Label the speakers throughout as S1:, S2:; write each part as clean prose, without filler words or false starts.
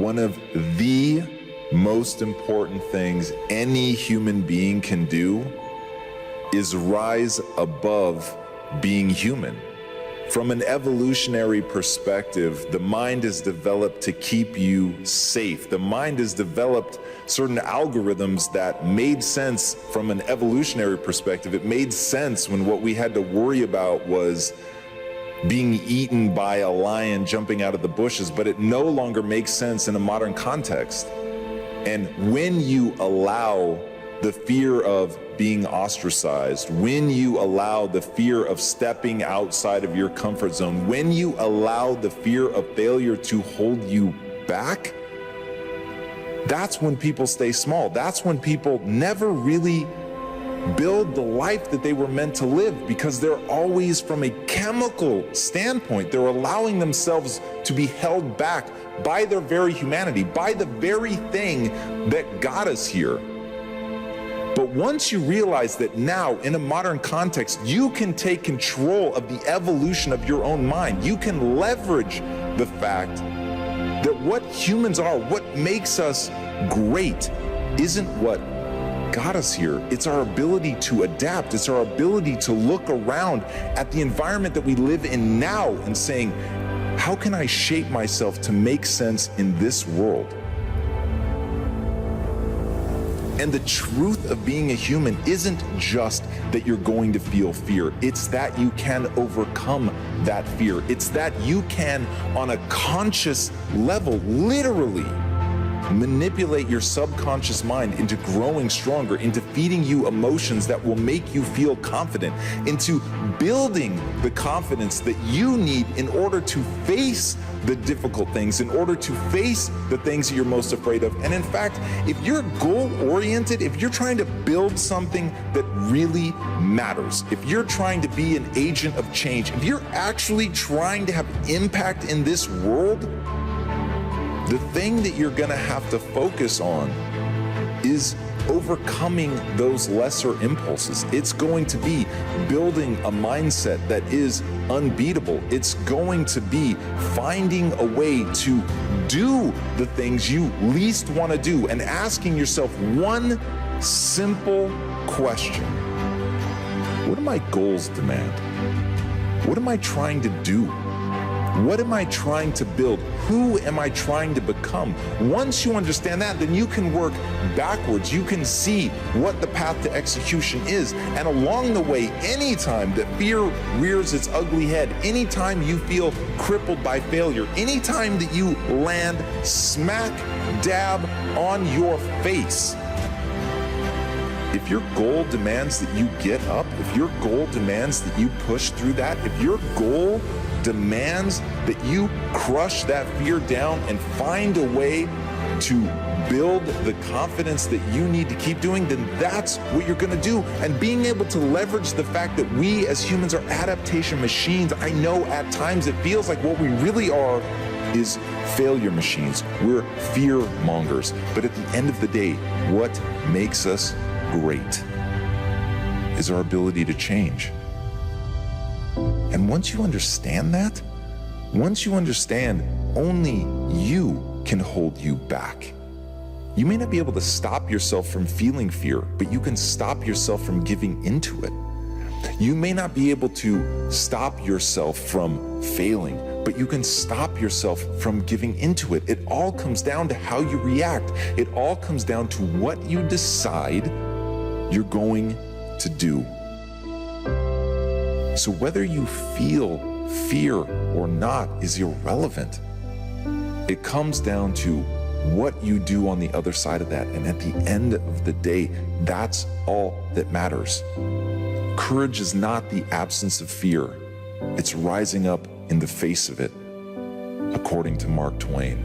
S1: One of the most important things any human being can do is rise above being human. From an evolutionary perspective, the mind is developed to keep you safe. The mind has developed certain algorithms that made sense from an evolutionary perspective. It made sense when what we had to worry about was being eaten by a lion jumping out of the bushes, but it no longer makes sense in a modern context. And when you allow the fear of being ostracized, when you allow the fear of stepping outside of your comfort zone, when you allow the fear of failure to hold you back, that's when people stay small. That's when people never really build the life that they were meant to live, because they're always, from a chemical standpoint, they're allowing themselves to be held back by their very humanity, by the very thing that got us here. But once you realize that now, in a modern context, you can take control of the evolution of your own mind, you can leverage the fact that what humans are, what makes us great, isn't what got us here. It's our ability to adapt. It's our ability to look around at the environment that we live in now and saying, how can I shape myself to make sense in this world? And the truth of being a human isn't just that you're going to feel fear. It's that you can overcome that fear. It's that you can, on a conscious level, literally manipulate your subconscious mind into growing stronger, into feeding you emotions that will make you feel confident, into building the confidence that you need in order to face the difficult things, in order to face the things that you're most afraid of. And in fact, if you're goal-oriented, if you're trying to build something that really matters, if you're trying to be an agent of change, if you're actually trying to have impact in this world, the thing that you're gonna have to focus on is overcoming those lesser impulses. It's going to be building a mindset that is unbeatable. It's going to be finding a way to do the things you least want to do and asking yourself one simple question. What do my goals demand? What am I trying to do? What am I trying to build? Who am I trying to become? Once you understand that, then you can work backwards. You can see what the path to execution is. And along the way, anytime that fear rears its ugly head, anytime you feel crippled by failure, anytime that you land smack dab on your face, if your goal demands that you get up, if your goal demands that you push through that, if your goal demands that you crush that fear down and find a way to build the confidence that you need to keep doing, then that's what you're gonna do. And being able to leverage the fact that we as humans are adaptation machines. I know at times it feels like what we really are is failure machines. We're fear mongers. But at the end of the day, what makes us great is our ability to change. And once you understand that, once you understand only you can hold you back, you may not be able to stop yourself from feeling fear, but you can stop yourself from giving into it. You may not be able to stop yourself from failing, but you can stop yourself from giving into it. It all comes down to how you react. It all comes down to what you decide you're going to do. So whether you feel fear or not is irrelevant. It comes down to what you do on the other side of that. And at the end of the day, that's all that matters. Courage is not the absence of fear. It's rising up in the face of it, according to Mark Twain.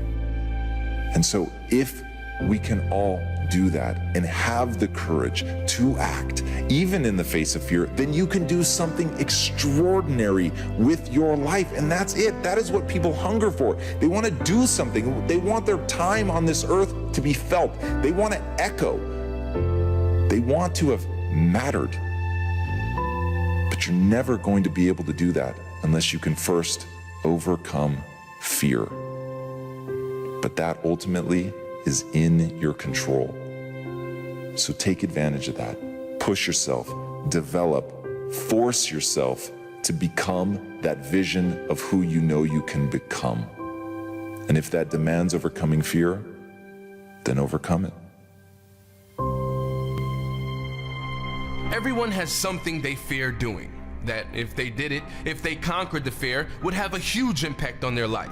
S1: And so if we can all do that and have the courage to act, even in the face of fear, then you can do something extraordinary with your life. And that's it. That is what people hunger for. They want to do something. They want their time on this earth to be felt. They want to echo. They want to have mattered. But you're never going to be able to do that unless you can first overcome fear. But that ultimately is in your control. So take advantage of that. Push yourself, develop, force yourself to become that vision of who you know you can become. And if that demands overcoming fear, then overcome it.
S2: Everyone has something they fear doing, that if they did it, if they conquered the fear, would have a huge impact on their life.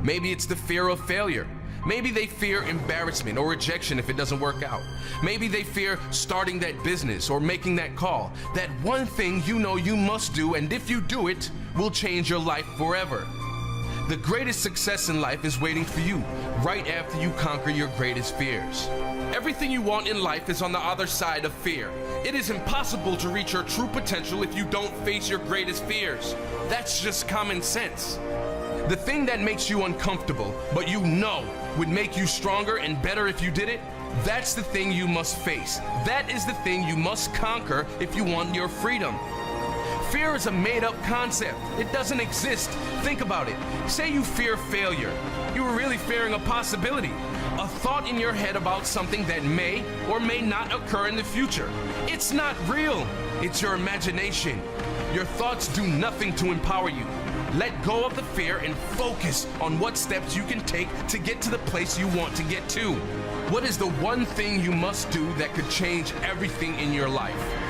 S2: Maybe it's the fear of failure. Maybe they fear embarrassment or rejection if it doesn't work out. Maybe they fear starting that business or making that call. That one thing you know you must do, and if you do it, will change your life forever. The greatest success in life is waiting for you, right after you conquer your greatest fears. Everything you want in life is on the other side of fear. It is impossible to reach your true potential if you don't face your greatest fears. That's just common sense. The thing that makes you uncomfortable, but you know would make you stronger and better if you did it, that's the thing you must face. That is the thing you must conquer if you want your freedom. Fear is a made-up concept. It doesn't exist. Think about it. Say you fear failure. You were really fearing a possibility, a thought in your head about something that may or may not occur in the future. It's not real. It's your imagination. Your thoughts do nothing to empower you. Let go of the fear and focus on what steps you can take to get to the place you want to get to. What is the one thing you must do that could change everything in your life?